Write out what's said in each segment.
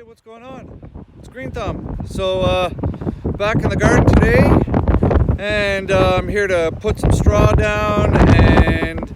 what's going on? It's Green Thumb. So back in the garden today, and I'm here to put some straw down and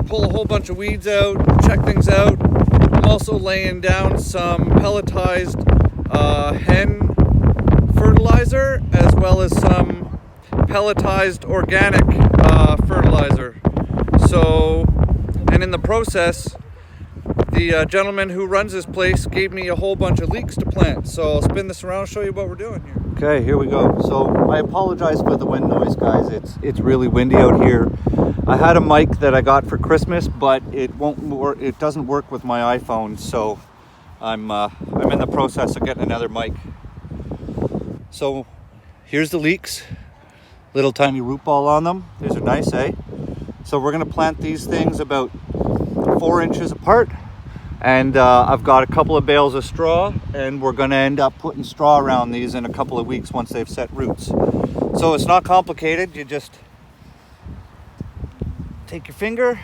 pull a whole bunch of weeds out, check things out. I'm also laying down some pelletized hen fertilizer, as well as some pelletized organic fertilizer. So, and in the process, the gentleman who runs this place gave me a whole bunch of leeks to plant. So I'll spin this around and show you what we're doing here. Okay, here we go. So I apologize for the wind noise, guys. It's really windy out here. I had a mic that I got for Christmas, but it won't work. It doesn't work with my iPhone, so I'm in the process of getting another mic. So here's the leeks. Little tiny root ball on them. These are nice, eh? So we're gonna plant these things about 4 inches apart. And I've got a couple of bales of straw, and we're gonna end up putting straw around these in a couple of weeks once they've set roots. So it's not complicated. You just take your finger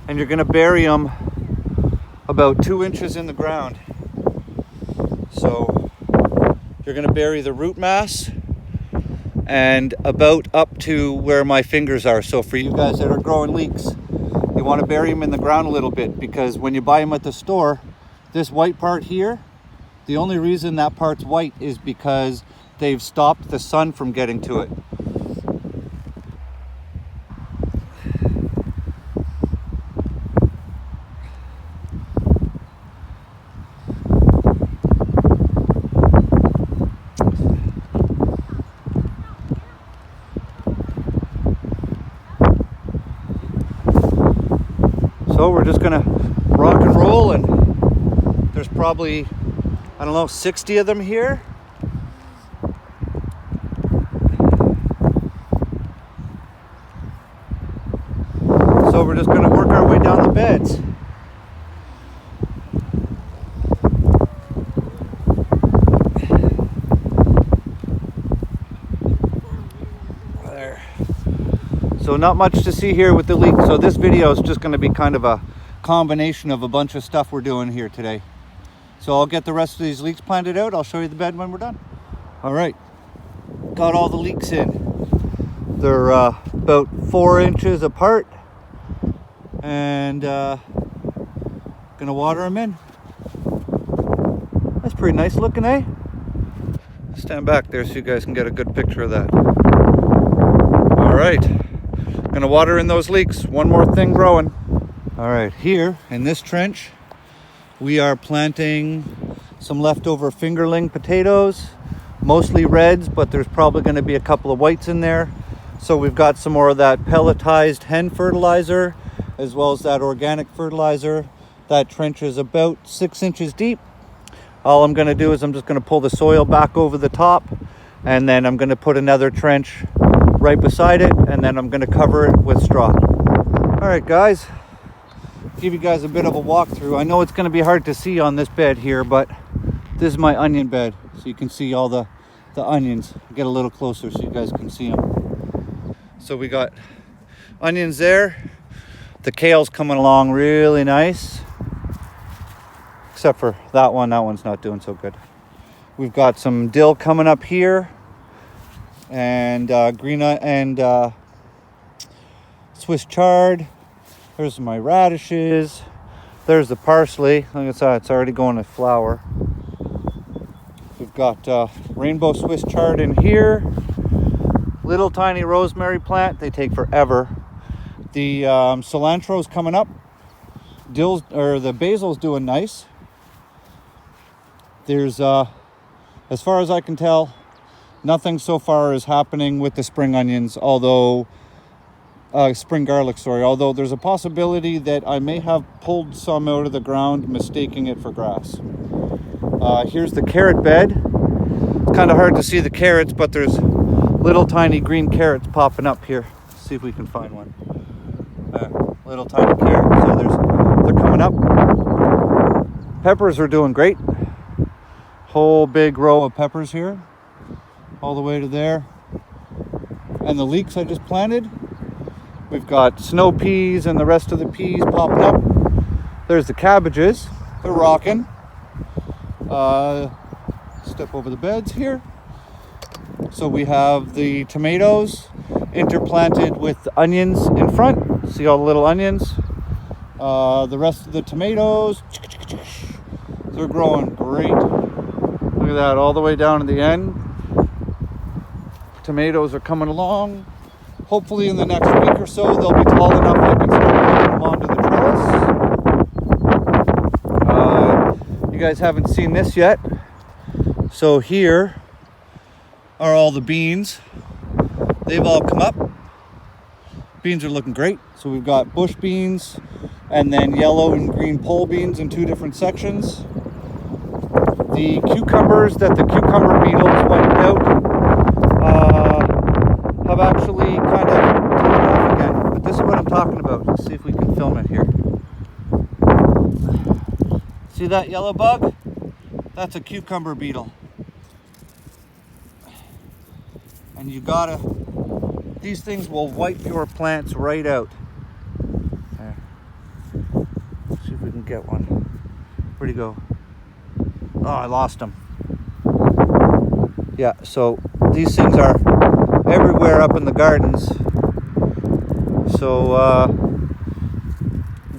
and you're gonna bury them about 2 inches in the ground. So you're gonna bury the root mass and about up to where my fingers are. So for you guys that are growing leeks, you want to bury them in the ground a little bit, because when you buy them at the store, this white part here, the only reason that part's white is because they've stopped the sun from getting to it. So we're just gonna rock and roll, and there's probably, I don't know, 60 of them here. So we're just gonna work our way down the beds. There. So not much to see here with the leeks. So this video is just going to be kind of a combination of a bunch of stuff we're doing here today. So I'll get the rest of these leeks planted out. I'll show you the bed when we're done. All right, got all the leeks in. They're about 4 inches apart, and gonna water them in. That's pretty nice looking, eh? Stand back there so you guys can get a good picture of that. All right. Gonna water in those leeks. One more thing growing. All right, here in this trench, we are planting some leftover fingerling potatoes, mostly reds, but there's probably gonna be a couple of whites in there. So we've got some more of that pelletized hen fertilizer, as well as that organic fertilizer. That trench is about 6 inches deep. All I'm gonna do is I'm just gonna pull the soil back over the top, and then I'm gonna put another trench right beside it, and then I'm going to cover it with straw. All right, guys, give you guys a bit of a walkthrough. I know it's going to be hard to see on this bed here, but this is my onion bed, so you can see all the onions. Get a little closer so you guys can see them. So we got onions there. The kale's coming along really nice, except for that one. That one's not doing so good. We've got some dill coming up here, and green and Swiss chard. There's my radishes. There's the parsley. Look at that, it's already going to flower. We've got rainbow Swiss chard in here. Little tiny rosemary plant. They take forever. The cilantro's coming up. The basil's doing nice. There's as far as I can tell, nothing so far is happening with the spring onions, although spring garlic, sorry. Although there's a possibility that I may have pulled some out of the ground, mistaking it for grass. Here's the carrot bed. It's kind of hard to see the carrots, but there's little tiny green carrots popping up here. Let's see if we can find one. Little tiny carrots. So they're coming up. Peppers are doing great. Whole big row of peppers here, all the way to there. And the leeks I just planted, We've got snow peas and the rest of the peas popping up. There's the cabbages. They're rocking. Step over the beds here. So we have the tomatoes interplanted with onions in front. See all the little onions? The rest of the tomatoes, they're growing great. Look at that, all the way down to the end. Tomatoes are coming along. Hopefully in the next week or so, they'll be tall enough I can start putting them onto the trellis. You guys haven't seen this yet. So here are all the beans. They've all come up. Beans are looking great. So we've got bush beans and then yellow and green pole beans in 2 different sections. The cucumbers that the cucumber beetles wiped out have actually kind of taken off again. But this is what I'm talking about. Let's see if we can film it here. See that yellow bug? That's a cucumber beetle. And you gotta, these things will wipe your plants right out. There. Let's see if we can get one. Where'd he go? Oh, I lost him. Yeah, so these things are everywhere up in the gardens. So,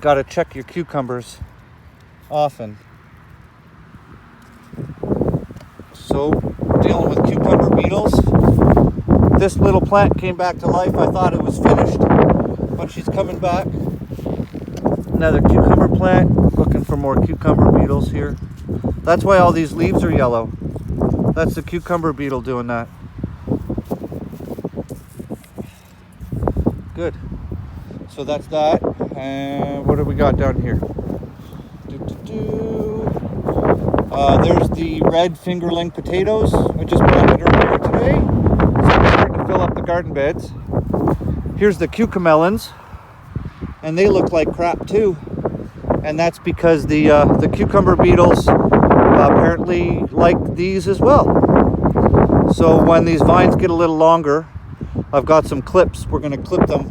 gotta check your cucumbers often. So, dealing with cucumber beetles. This little plant came back to life. I thought it was finished, but she's coming back. Another cucumber plant, looking for more cucumber beetles here. That's why all these leaves are yellow. That's the cucumber beetle doing that. Good. So that's that. And what do we got down here? There's the red fingerling potatoes. I just planted earlier today. So we're starting to fill up the garden beds. Here's the cucamelons. And they look like crap too. And that's because the cucumber beetles apparently like these as well. So when these vines get a little longer, I've got some clips. We're going to clip them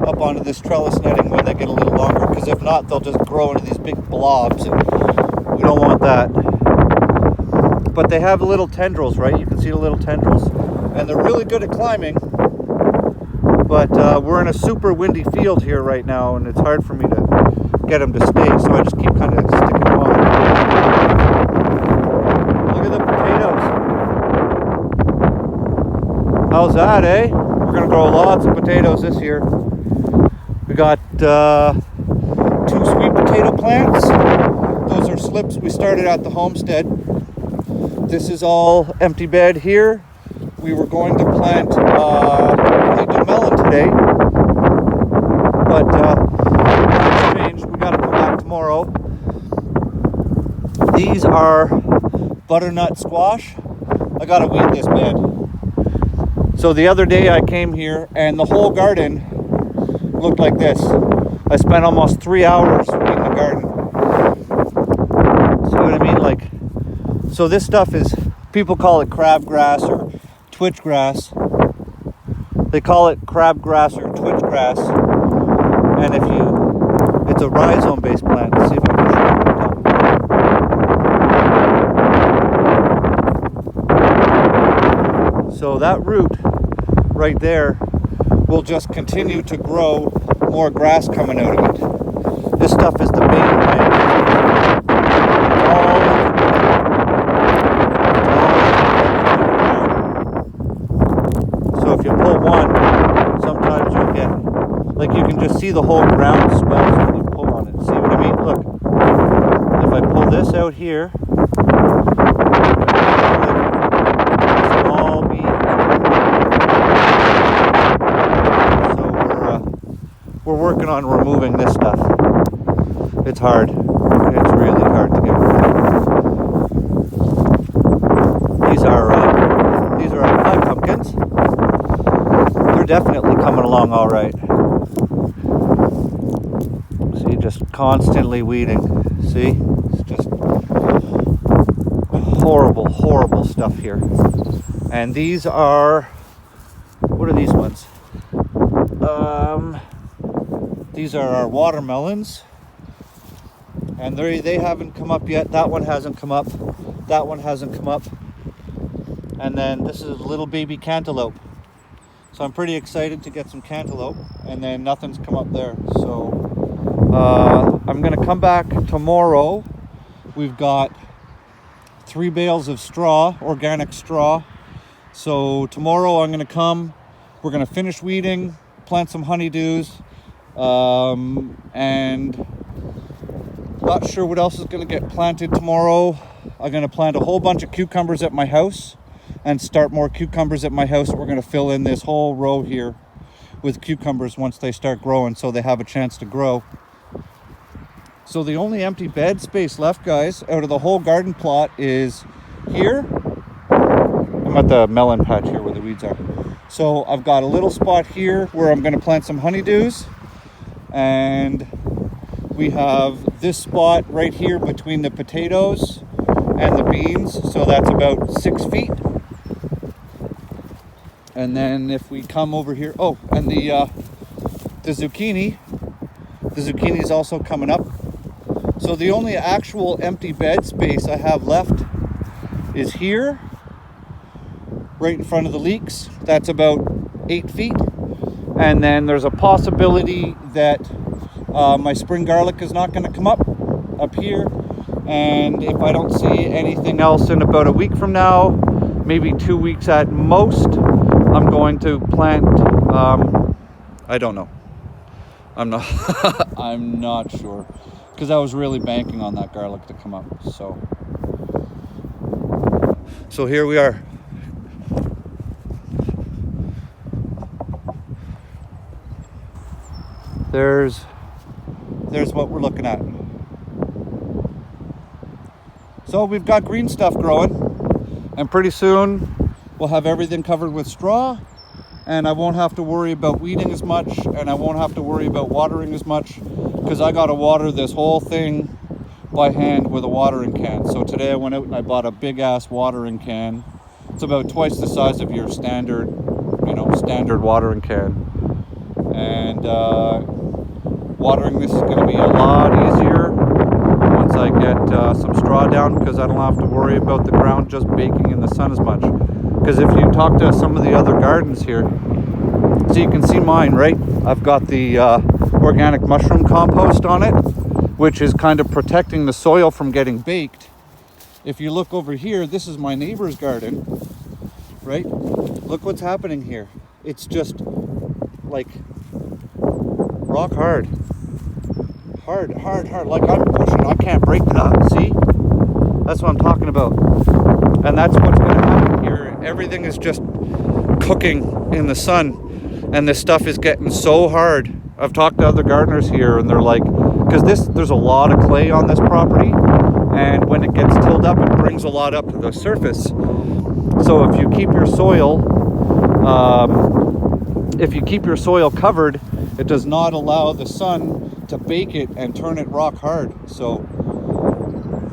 up onto this trellis netting when they get a little longer, because if not, they'll just grow into these big blobs, and we don't want that. But they have little tendrils, right? You can see the little tendrils, and they're really good at climbing. But we're in a super windy field here right now, and it's hard for me to get them to stay, so I just keep kind of sticking them on. Look at the potatoes. How's that, eh? We're gonna grow lots of potatoes this year. We got 2 sweet potato plants. Those are slips we started at the homestead. This is all empty bed here. We were going to plant honeydew melon today, but changed. We got to come back tomorrow. These are butternut squash. I got to weed this bed. So the other day I came here and the whole garden looked like this. I spent almost 3 hours weeding the garden. See what I mean? Like, so this stuff is, people call it crabgrass or twitch grass. They call it crabgrass or twitch grass. And if you, it's a rhizome based plant. Let's see if I can show you. So that root right there will just continue to grow more grass coming out of it. This stuff is the main plant. So if you pull one, sometimes you'll get, like, you can just see the whole ground swells when you pull on it. See what I mean? Look, if I pull this out here, small bead. We're working on removing this stuff. It's hard. It's really hard to get rid of. These are my pumpkins. They're definitely coming along all right. See, just constantly weeding. See, it's just horrible, horrible stuff here. And these are, what are these ones? These are our watermelons. And they haven't come up yet. That one hasn't come up. That one hasn't come up. And then this is a little baby cantaloupe. So I'm pretty excited to get some cantaloupe. And then nothing's come up there. So I'm going to come back tomorrow. We've got 3 bales of straw, organic straw. So tomorrow I'm going to come. We're going to finish weeding, plant some honeydews, and not sure what else is going to get planted tomorrow. I'm going to plant a whole bunch of cucumbers at my house and start more cucumbers at my house. We're going to fill in this whole row here with cucumbers once they start growing, so they have a chance to grow. So the only empty bed space left, guys, out of the whole garden plot is here. I'm at the melon patch here where the weeds are. So I've got a little spot here where I'm going to plant some honeydews, and we have this spot right here between the potatoes and the beans, so that's about 6 feet. And then if we come over here, oh, and the zucchini is also coming up. So the only actual empty bed space I have left is here, right in front of the leeks. That's about 8 feet. And then there's a possibility that my spring garlic is not going to come up here. And if I don't see anything else in about a week from now, maybe 2 weeks at most, I'm going to plant, I don't know. I'm not sure, because I was really banking on that garlic to come up. So here we are. There's what we're looking at. So we've got green stuff growing, and pretty soon we'll have everything covered with straw, and I won't have to worry about weeding as much, and I won't have to worry about watering as much, because I got to water this whole thing by hand with a watering can. So today I went out and I bought a big ass watering can. It's about twice the size of your standard watering can. And watering this is going to be a lot easier once I get some straw down, because I don't have to worry about the ground just baking in the sun as much. Because if you talk to some of the other gardens here, so you can see mine, right? I've got the organic mushroom compost on it, which is kind of protecting the soil from getting baked. If you look over here, this is my neighbor's garden, right? Look what's happening here. It's just like rock hard. Hard. Like I'm pushing, I can't break that. See? That's what I'm talking about. And that's what's going to happen here. Everything is just cooking in the sun, and this stuff is getting so hard. I've talked to other gardeners here, and they're like, because there's a lot of clay on this property, and when it gets tilled up, it brings a lot up to the surface. So if you keep your soil covered, it does not allow the sun to bake it and turn it rock hard. So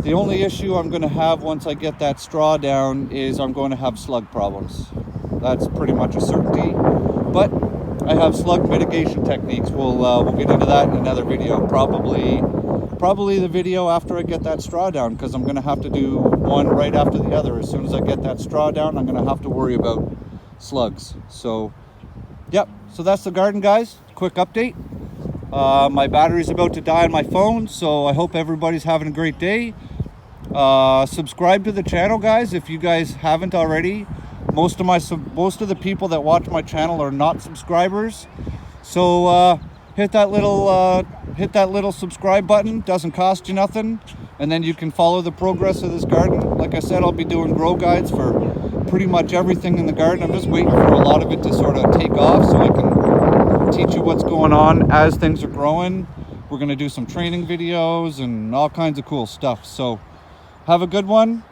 the only issue I'm going to have once I get that straw down is I'm going to have slug problems. That's pretty much a certainty. But I have slug mitigation techniques. We'll get into that in another video. Probably the video after I get that straw down, because I'm going to have to do one right after the other. As soon as I get that straw down, I'm going to have to worry about slugs. So, yep. So that's the garden, guys. Quick update. My battery's about to die on my phone, so I hope everybody's having a great day. Subscribe to the channel, guys, if you guys haven't already. Most of the people that watch my channel are not subscribers, so hit that little subscribe button. Doesn't cost you nothing, and then you can follow the progress of this garden. Like I said, I'll be doing grow guides for pretty much everything in the garden. I'm just waiting for a lot of it to sort of take off so I can teach you what's going on as things are growing. We're going to do some training videos and all kinds of cool stuff. So have a good one.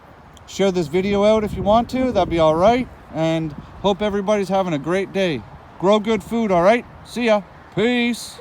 Share this video out if you want to. That'd be all right. And hope everybody's having a great day. Grow good food, all right? See ya. Peace.